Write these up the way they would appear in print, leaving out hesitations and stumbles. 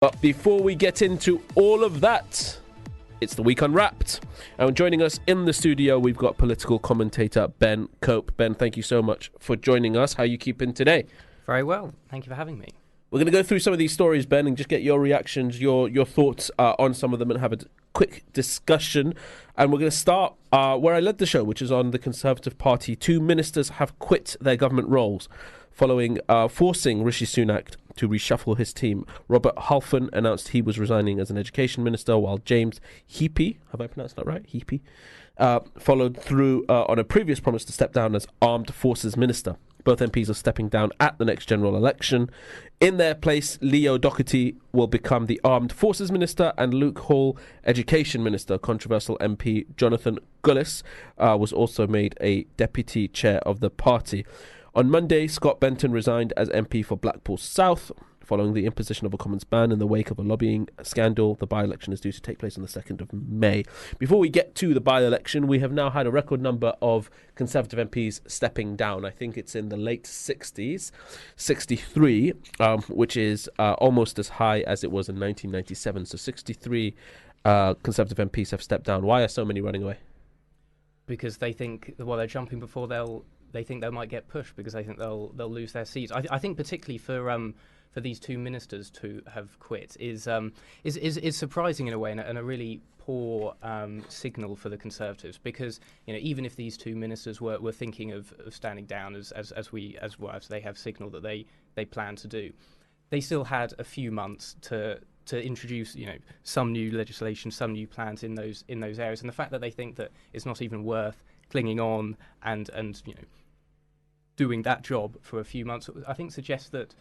But before we get into all of that, it's the Week Unwrapped. And joining us in the studio, we've got political commentator Ben Cope. Ben, thank you so much for joining us. How are you keeping today? Very well. Thank you for having me. We're going to go through some of these stories, Ben, and just get your reactions, your thoughts on some of them and have a quick discussion. And we're going to start where I led the show, which is on the Conservative Party. 2 ministers have quit their government roles following forcing Rishi Sunak to reshuffle his team. Robert Halfon announced he was resigning as an education minister, while James Heappey, have I pronounced that right? Heappey, followed through on a previous promise to step down as armed forces minister. Both MPs are stepping down at the next general election. In their place, Leo Doherty will become the Armed Forces Minister, and Luke Hall, Education Minister. Controversial MP Jonathan Gullis was also made a deputy chair of the party. On Monday, Scott Benton resigned as MP for Blackpool South, following the imposition of a Commons ban in the wake of a lobbying scandal. The by-election is due to take place on the 2nd of May. Before we get to the by-election, we have now had a record number of Conservative MPs stepping down. I think it's in the late 60s, 63, which is almost as high as it was in 1997. So 63 Conservative MPs have stepped down. Why are so many running away? Because they think, well, they're jumping before they think they might get pushed, because they think they'll lose their seats. I think particularly for these 2 ministers to have quit is surprising in a way, and a really poor signal for the Conservatives, because even if these 2 ministers were thinking of standing down as they have signalled that they plan to do, they still had a few months to introduce some new legislation, some new plans in those areas, and the fact that they think that it's not even worth clinging on and doing that job for a few months, I think suggests that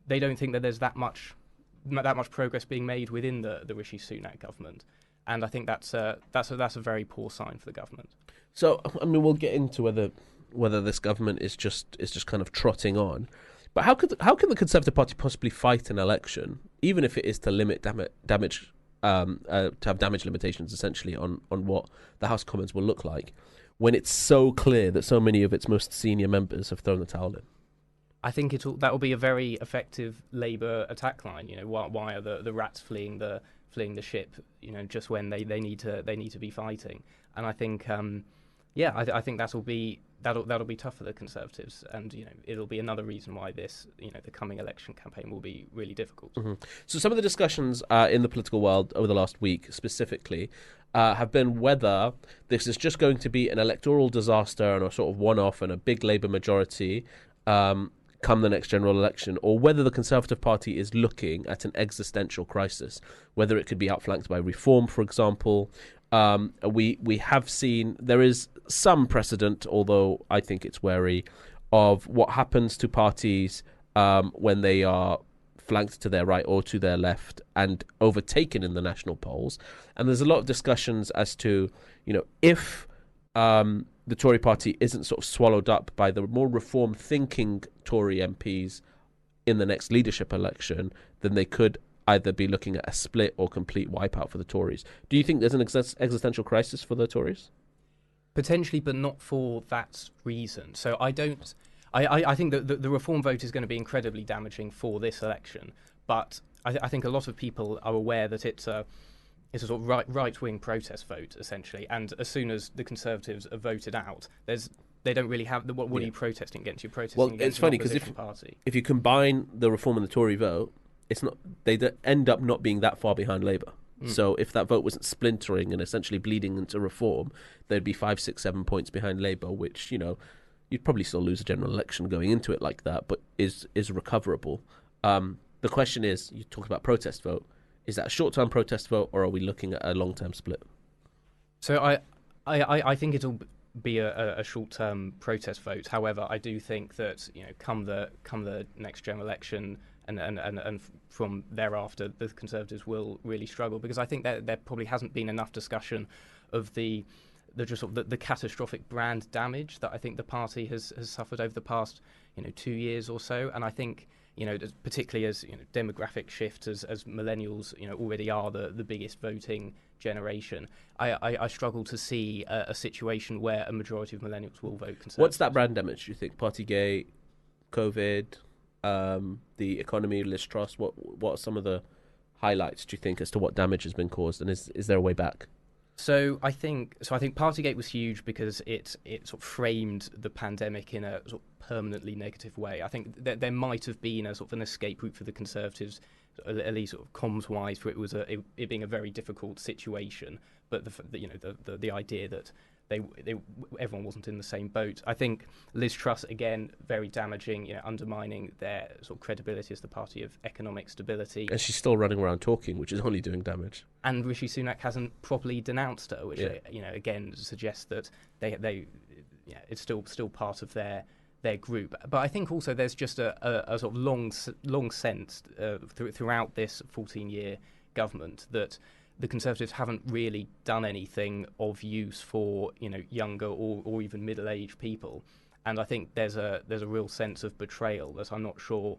they don't think that there's that much progress being made within the Rishi Sunak government, and I think that's a very poor sign for the government. So, I mean, we'll get into whether this government is just kind of trotting on, but how can the Conservative Party possibly fight an election, even if it is to limit damage, to have damage limitations essentially on what the House of Commons will look like, when it's so clear that so many of its most senior members have thrown the towel in? I think that will be a very effective Labour attack line. Why are the rats fleeing the ship? Just when they need to be fighting. And I think, I think that'll be tough for the Conservatives, and it'll be another reason why the coming election campaign will be really difficult. Mm-hmm. So some of the discussions in the political world over the last week specifically have been whether this is just going to be an electoral disaster and a sort of one-off and a big Labour majority come the next general election, or whether the Conservative Party is looking at an existential crisis, whether it could be outflanked by reform, for example. We have seen there is some precedent, although I think it's wary, of what happens to parties when they are flanked to their right or to their left and overtaken in the national polls. And there's a lot of discussions as to, if the Tory party isn't sort of swallowed up by the more reform-thinking Tory MPs in the next leadership election, then they could either be looking at a split or complete wipeout for the Tories. Do you think there's an existential crisis for the Tories? Potentially, but not for that reason. So I think that the reform vote is going to be incredibly damaging for this election, but I think a lot of people are aware that it's a sort of right-wing protest vote, essentially, and as soon as the Conservatives are voted out, they don't really have what are you protesting against? You're protesting against an opposition party. If you combine the reform and the Tory vote, they end up not being that far behind Labour. So if that vote wasn't splintering and essentially bleeding into reform, they'd be 5, 6, 7 points behind Labour, which you'd probably still lose a general election going into it like that, but is recoverable. The question is, you talk about protest vote. Is that a short-term protest vote, or are we looking at a long-term split? So I think it'll be a short-term protest vote. However, I do think that come the next general election and from thereafter, the Conservatives will really struggle, because I think that there probably hasn't been enough discussion of the catastrophic brand damage that I think the party has suffered over the past 2 years or so, and I think particularly as demographic shifts, as millennials already are the biggest voting generation, I struggle to see a situation where a majority of millennials will vote Conservative. What's that brand damage, do you think? Partygate, COVID, the economy, Liz Truss? What are some of the highlights, do you think, as to what damage has been caused, and is there a way back? So I think Partygate was huge because it sort of framed the pandemic in a sort of permanently negative way. I think that there might have been a sort of an escape route for the Conservatives, at least sort of comms wise, for it being a very difficult situation. But the idea that everyone wasn't in the same boat. I think Liz Truss, again, very damaging, undermining their sort of credibility as the party of economic stability. And she's still running around talking, which is only doing damage. And Rishi Sunak hasn't properly denounced her, which again suggests that it's still part of their group. But I think also there's just a sort of long sense throughout this 14-year government that the Conservatives haven't really done anything of use for younger or even middle-aged people, and I think there's a real sense of betrayal that I'm not sure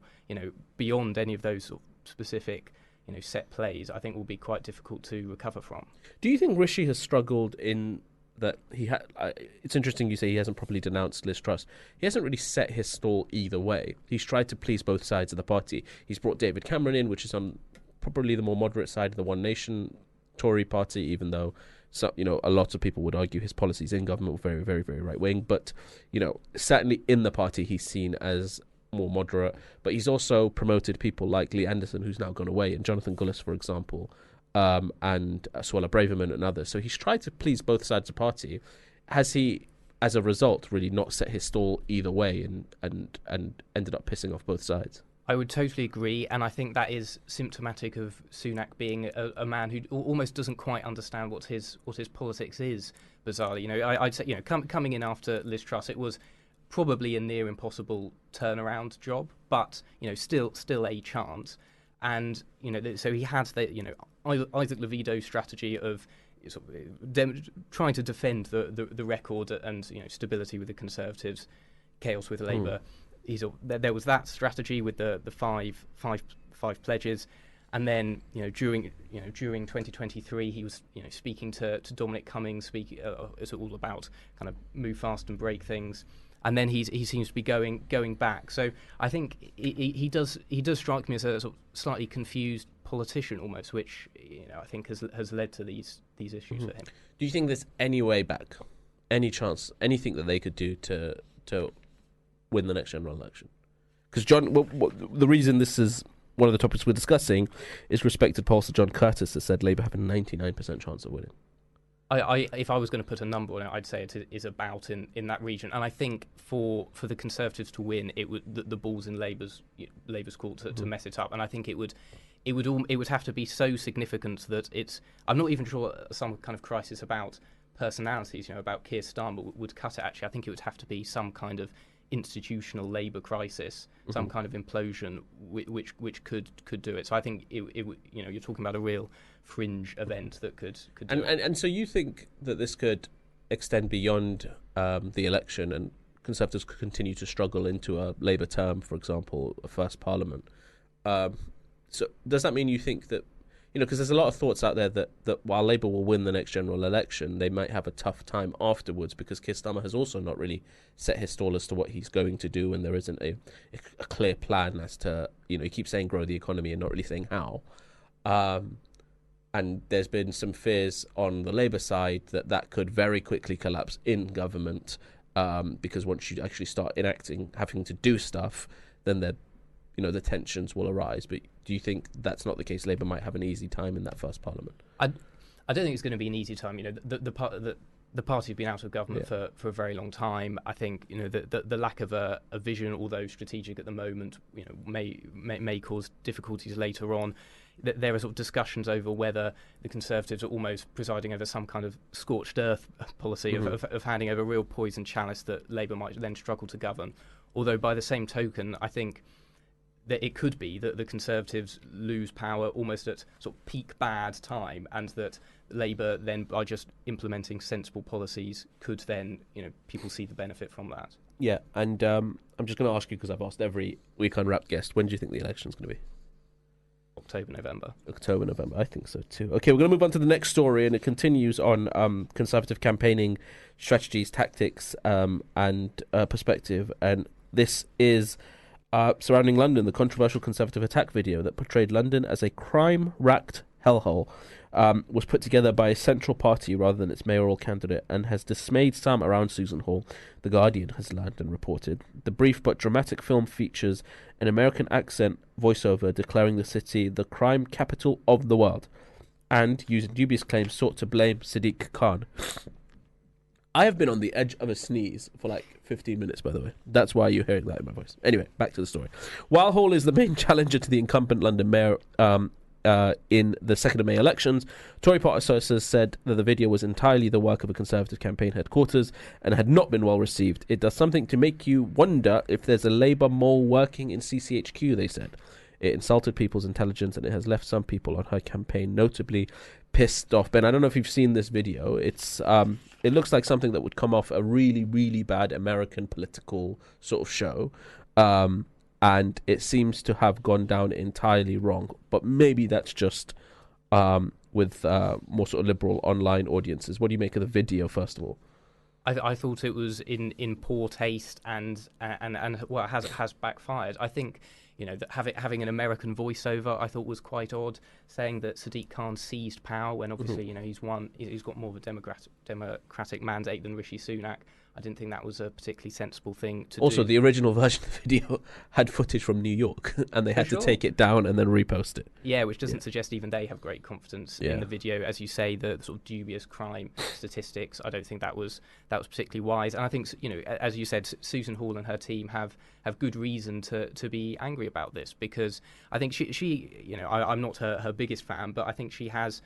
beyond any of those sort of specific set plays, I think will be quite difficult to recover from. Do you think Rishi has struggled in that he had? It's interesting you say he hasn't properly denounced Liz Truss. He hasn't really set his stall either way. He's tried to please both sides of the party. He's brought David Cameron in, which is on probably the more moderate side of the One Nation Tory party, even though a lot of people would argue his policies in government were very, very, very right wing. But certainly in the party, he's seen as more moderate. But he's also promoted people like Lee Anderson, who's now gone away, and Jonathan Gullis, for example, and Suella Braverman and others. So he's tried to please both sides of the party. Has he, as a result, really not set his stall either way and ended up pissing off both sides? I would totally agree, and I think that is symptomatic of Sunak being a man who almost doesn't quite understand what his politics is. Bizarrely, I'd say coming in after Liz Truss, it was probably a near impossible turnaround job, but still a chance. And so he had the Isaac Levido strategy of sort of trying to defend the record and stability with the Conservatives, chaos with Labour. There was that strategy with the five pledges, and then during 2023 he was speaking to Dominic Cummings, it's all about kind of move fast and break things, and then he seems to be going back. So I think he does strike me as a sort of slightly confused politician almost, which I think has led to these issues for him. Do you think there's any way back, any chance, anything that they could do to win the next general election? Because the reason this is one of the topics we're discussing is respected pollster John Curtis has said Labour have a 99% chance of winning. If I was going to put a number on it, I'd say it is about in that region. And I think for the Conservatives to win, the ball's in Labour's court to mess it up. And I think it would have to be so significant that I'm not even sure some kind of crisis about personalities, about Keir Starmer would cut it. Actually, I think it would have to be some kind of institutional Labour crisis, some kind of implosion, which could do it. So I think it you're talking about a real fringe event that could do it. And so you think that this could extend beyond the election, and Conservatives could continue to struggle into a Labour term, for example, a first Parliament. So does that mean you think that, because there's a lot of thoughts out there that while Labour will win the next general election, they might have a tough time afterwards, because Keir Starmer has also not really set his stall as to what he's going to do, and there isn't a clear plan as to, he keeps saying grow the economy and not really saying how. And there's been some fears on the Labour side that could very quickly collapse in government, because once you actually start enacting, having to do stuff, then the tensions will arise. But do you think that's not the case? Labour might have an easy time in that first Parliament. I don't think it's going to be an easy time. The party's been out of government for a very long time. I think the lack of a vision, although strategic at the moment, may cause difficulties later on. There are sort of discussions over whether the Conservatives are almost presiding over some kind of scorched earth policy of handing over a real poison chalice that Labour might then struggle to govern. Although by the same token, I think that it could be that the Conservatives lose power almost at sort of peak bad time, and that Labour then, by just implementing sensible policies, could then, people see the benefit from that. Yeah, and I'm just going to ask you, because I've asked every Week Unwrapped guest, when do you think the election's going to be? October, November. I think so too. Okay, we're going to move on to the next story, and it continues on Conservative campaigning strategies, tactics, and perspective. And this is surrounding London, the controversial Conservative attack video that portrayed London as a crime-racked hellhole was put together by a central party rather than its mayoral candidate and has dismayed some around Susan Hall, The Guardian has London reported. The brief but dramatic film features an American accent voiceover declaring the city the crime capital of the world and, using dubious claims, sought to blame Sadiq Khan. I have been on the edge of a sneeze for like 15 minutes, by the way. That's why you're hearing that in my voice. Anyway, back to the story. While Hall is the main challenger to the incumbent London mayor in the 2nd of May elections, Tory party sources said that the video was entirely the work of a Conservative campaign headquarters and had not been well received. It does something to make you wonder if there's a Labour mole working in CCHQ, they said. It insulted people's intelligence and it has left some people on her campaign notably pissed off. Ben, I don't know if you've seen this video. It looks like something that would come off a really, really bad American political sort of show. And it seems to have gone down entirely wrong. But maybe that's just with more sort of liberal online audiences. What do you make of the video, first of all? I thought it was in poor taste and well, it has backfired. I think, you know, that having an American voiceover I thought was quite odd, saying that Sadiq Khan seized power when obviously, you know, he's got more of a democratic mandate than Rishi Sunak. I didn't think that was a particularly sensible thing to do. Also, the original version of the video had footage from New York, and they had to take it down and then repost it. Yeah, which doesn't suggest even they have great confidence in the video. As you say, the sort of dubious crime statistics, I don't think that was particularly wise. And I think, you know, as you said, Susan Hall and her team have good reason to be angry about this, because I think she you know, I'm not her biggest fan, but I think she has,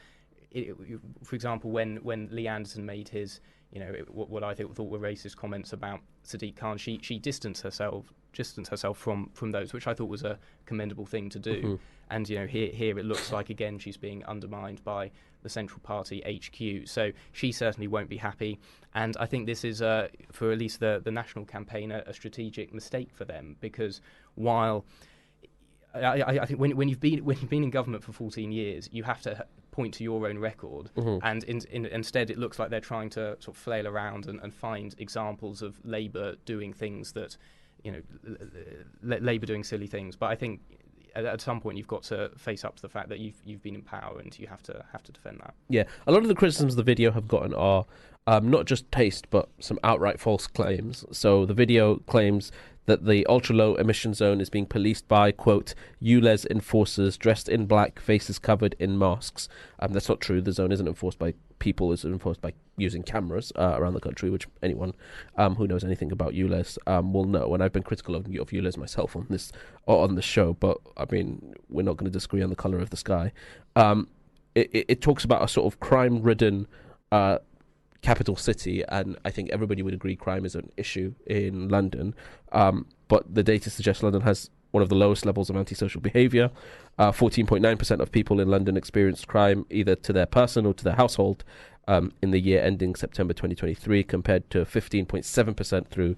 for example, when Lee Anderson made his, you know, what I thought were racist comments about Sadiq Khan, she distanced herself from those, which I thought was a commendable thing to do. Mm-hmm. And, you know, here it looks like, again, she's being undermined by the Central Party HQ. So she certainly won't be happy. And I think this is, for at least the national campaign, a strategic mistake for them, because while I think when you've been in government for 14 years, you have to point to your own record, and instead it looks like they're trying to sort of flail around and find examples of Labour doing things that, you know, Labour doing silly things. But I think at some point you've got to face up to the fact that you've been in power and you have to defend that. Yeah, a lot of the criticisms of the video have gotten are not just taste, but some outright false claims. So the video claims that the ultra-low emission zone is being policed by, quote, ULEZ enforcers dressed in black, faces covered in masks. That's not true. The zone isn't enforced by people. It's enforced by using cameras around the country, which anyone who knows anything about ULEZ will know. And I've been critical of ULEZ myself on the show, but, I mean, we're not going to disagree on the colour of the sky. It talks about a sort of crime-ridden capital city, and I think everybody would agree crime is an issue in London, but the data suggests London has one of the lowest levels of antisocial behaviour. 14.9% of people in London experienced crime either to their person or to their household in the year ending September 2023, compared to 15.7% through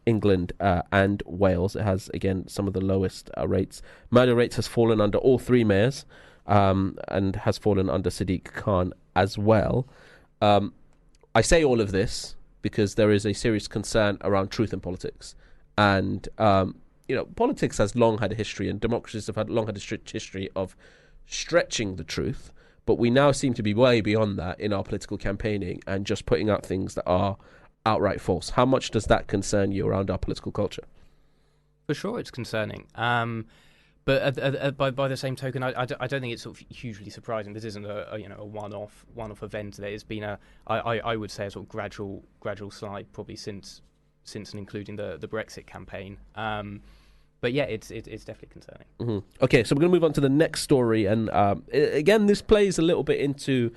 England and Wales. It has, again, some of the lowest rates. Murder rates has fallen under all three mayors and has fallen under Sadiq Khan as well. I say all of this because there is a serious concern around truth in politics. And, you know, politics has long had a history, and democracies have long had a history of stretching the truth. But we now seem to be way beyond that in our political campaigning and just putting out things that are outright false. How much does that concern you around our political culture? For sure it's concerning. But by the same token, I don't think it's sort of hugely surprising. This isn't a one-off event. There's been I would say a sort of gradual slide probably since and including the Brexit campaign. But yeah, it's definitely concerning. Mm-hmm. Okay, so we're going to move on to the next story, and again, this plays a little bit into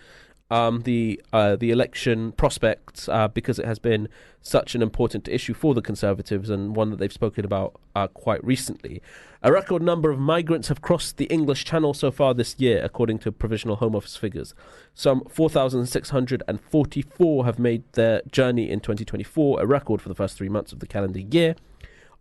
the election prospects because it has been such an important issue for the Conservatives, and one that they've spoken about quite recently. A record number of migrants have crossed the English Channel so far this year, according to Provisional Home Office figures. Some 4,644 have made their journey in 2024, a record for the first 3 months of the calendar year.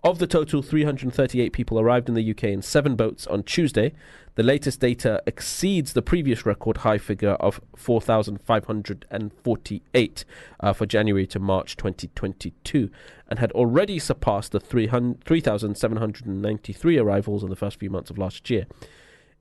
Of the total, 338 people arrived in the UK in 7 boats on Tuesday. The latest data exceeds the previous record high figure of 4,548 for January to March 2022, and had already surpassed the 3,793 arrivals in the first few months of last year.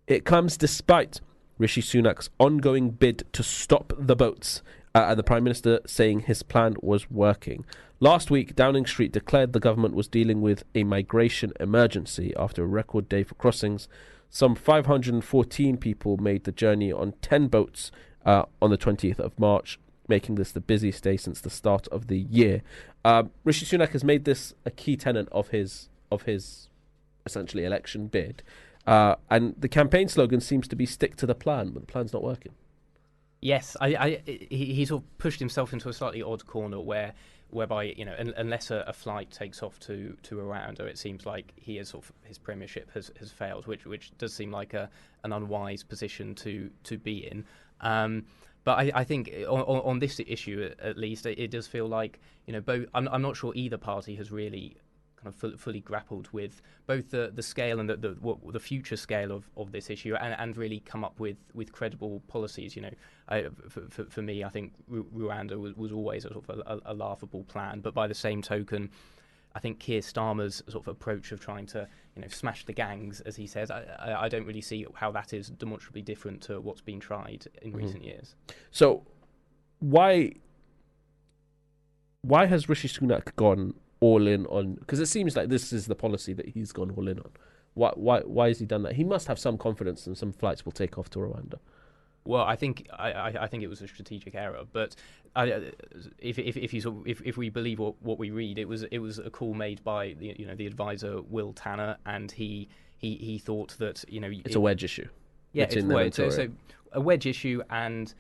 It comes despite Rishi Sunak's ongoing bid to stop the boats, and the Prime Minister saying his plan was working. Last week, Downing Street declared the government was dealing with a migration emergency after a record day for crossings. Some 514 people made the journey on 10 boats on the 20th of March, making this the busiest day since the start of the year. Rishi Sunak has made this a key tenet of his essentially election bid. And the campaign slogan seems to be "stick to the plan," but the plan's not working. Yes, he sort of pushed himself into a slightly odd corner whereby unless a flight takes off to Rwanda, it seems like his premiership has failed, which does seem like an unwise position to be in. But I think on this issue at least, it does feel like both. I'm not sure either party has really kind of fully grappled with both the scale and the future scale of this issue, and really come up with credible policies. For me, I think Rwanda was always a sort of a laughable plan. But by the same token, I think Keir Starmer's sort of approach of trying to smash the gangs, as he says, I don't really see how that is demonstrably different to what's been tried in recent years. So why has Rishi Sunak gone all in on? Because it seems like this is the policy that he's gone all in on. Why has he done that? He must have some confidence and some flights will take off to Rwanda. Well, I think it was a strategic error, but if we believe what we read, it was a call made by the advisor Will Tanner, and he thought that it's a wedge issue. Yeah, it's a wedge issue, and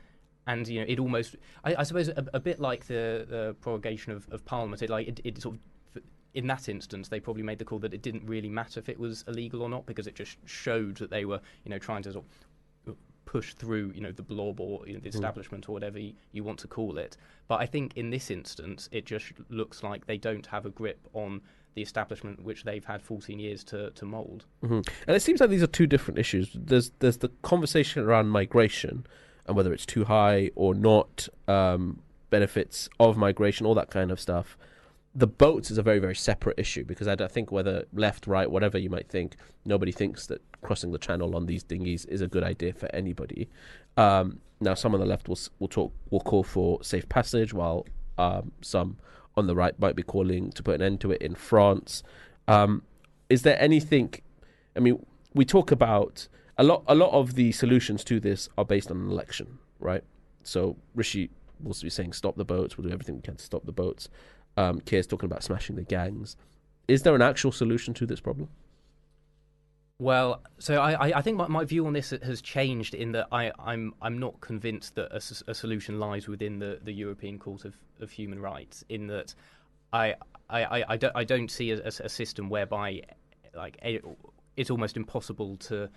it almost I suppose a bit like the prorogation of Parliament. It sort of, in that instance, they probably made the call that it didn't really matter if it was illegal or not, because it just showed that they were trying to sort of push through the blob or the establishment or whatever you want to call it. But I think in this instance, it just looks like they don't have a grip on the establishment which they've had 14 years to mould. And it seems like these are two different issues. There's the conversation around migration and whether it's too high or not, benefits of migration, all that kind of stuff. The boats is a very, very separate issue, because I don't think, whether left, right, whatever you might think, nobody thinks that crossing the channel on these dinghies is a good idea for anybody. Now, some on the left will call for safe passage, while some on the right might be calling to put an end to it in France. Is there anything? I mean, we talk about a lot of the solutions to this are based on an election, right? So Rishi will be saying stop the boats. We'll do everything we can to stop the boats. Keir's talking about smashing the gangs. Is there an actual solution to this problem? Well, so I think my view on this has changed in that I'm not convinced that a solution lies within the European Court of Human Rights. In that I don't see a system whereby it's almost impossible to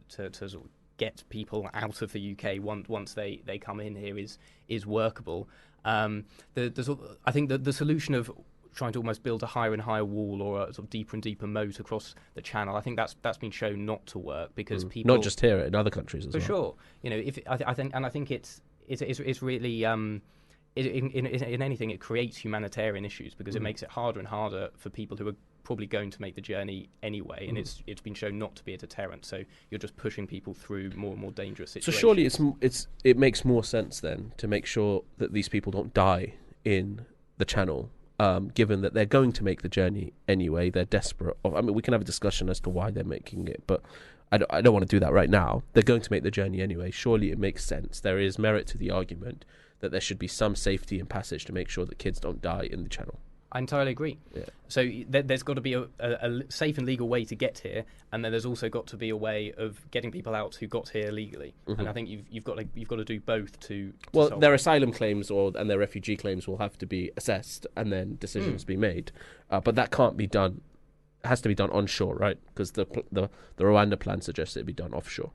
sort of get people out of the UK once they come in here is workable. I think the solution of trying to almost build a higher and higher wall or a sort of deeper and deeper moat across the channel, I think that's been shown not to work, because people, not just here, in other countries as well. For sure, I think it's really in anything, it creates humanitarian issues, because it makes it harder and harder for people who are probably going to make the journey anyway, and it's been shown not to be a deterrent. So you're just pushing people through more and more dangerous situations. So surely it makes more sense then to make sure that these people don't die in the channel, given that they're going to make the journey anyway. They're desperate. I mean, we can have a discussion as to why they're making it, but I don't want to do that right now. They're going to make the journey anyway. Surely it makes sense. There is merit to the argument that there should be some safety in passage to make sure that kids don't die in the channel. I entirely agree. Yeah. So there's got to be a safe and legal way to get here, and then there's also got to be a way of getting people out who got here legally. And I think you've got to do both to well, solve their asylum claims and their refugee claims will have to be assessed and then decisions be made. But that can't be done. It has to be done onshore, right? Because the Rwanda plan suggests it be done offshore.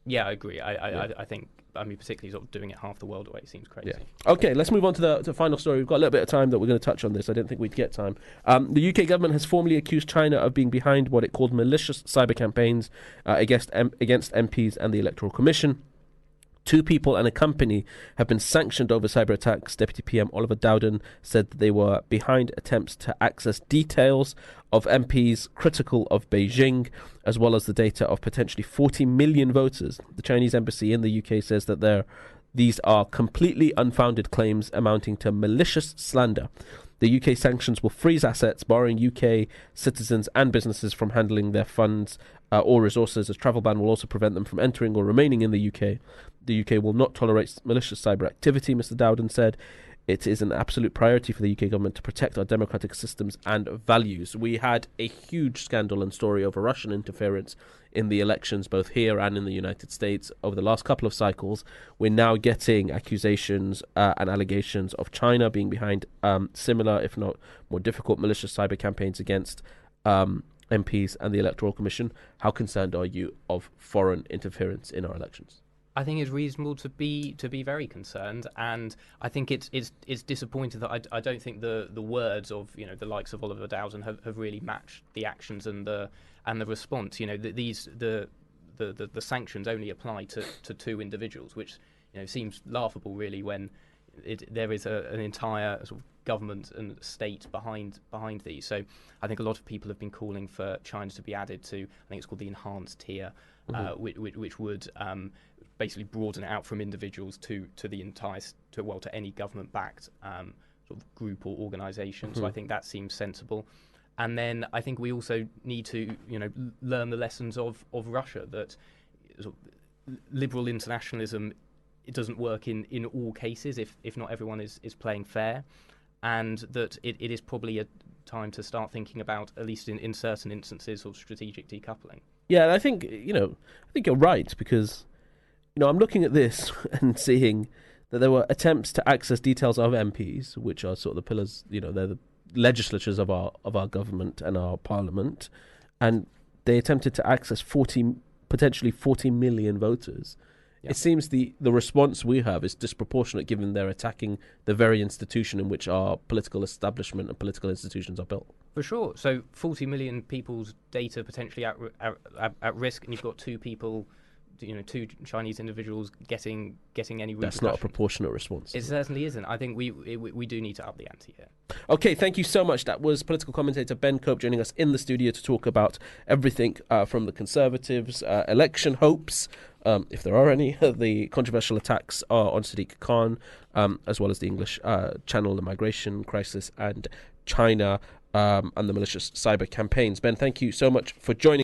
Yeah, I agree. I think, I mean, particularly sort of doing it half the world away seems crazy. Yeah. Okay, let's move on to the final story. We've got a little bit of time that we're going to touch on this. I didn't think we'd get time. The UK government has formally accused China of being behind what it called malicious cyber campaigns against MPs and the Electoral Commission. 2 people and a company have been sanctioned over cyber attacks. Deputy PM Oliver Dowden said that they were behind attempts to access details of MPs critical of Beijing, as well as the data of potentially 40 million voters. The Chinese embassy in the UK says that these are completely unfounded claims amounting to malicious slander. The UK sanctions will freeze assets, barring UK citizens and businesses from handling their funds or resources. A travel ban will also prevent them from entering or remaining in the UK. The UK will not tolerate malicious cyber activity, Mr. Dowden said. It is an absolute priority for the UK government to protect our democratic systems and values. We had a huge scandal and story over Russian interference in the elections, both here and in the United States, over the last couple of cycles. We're now getting accusations and allegations of China being behind similar, if not more difficult, malicious cyber campaigns against MPs and the Electoral Commission. How concerned are you of foreign interference in our elections? I think it's reasonable to be very concerned, and I think it's disappointing that I don't think the words of the likes of Oliver Dowden have really matched the actions and the response. The sanctions only apply to 2 individuals, which seems laughable really when there is an entire sort of government and state behind these. So I think a lot of people have been calling for China to be added to, I think it's called the enhanced tier, which would basically broaden it out from individuals to the entire to any government-backed sort of group or organisation. So I think that seems sensible. And then I think we also need to learn the lessons of Russia, that sort of liberal internationalism, it doesn't work in all cases if not everyone is playing fair, and that it is probably a time to start thinking about, at least in certain instances, of strategic decoupling. Yeah, and I think you're right, because I'm looking at this and seeing that there were attempts to access details of MPs, which are sort of the pillars, they're the legislatures of our government and our parliament, and they attempted to access potentially 40 million voters. Yeah. It seems the response we have is disproportionate, given they're attacking the very institution in which our political establishment and political institutions are built. For sure. So 40 million people's data potentially at risk, and you've got 2 people, 2 Chinese individuals getting any repercussions. That's not a proportionate response. It certainly isn't. I think we do need to up the ante here. Okay, thank you so much. That was political commentator Ben Cope joining us in the studio to talk about everything from the Conservatives' election hopes, if there are any, the controversial attacks on Sadiq Khan, as well as the English Channel, the migration crisis, and China, and the malicious cyber campaigns. Ben, thank you so much for joining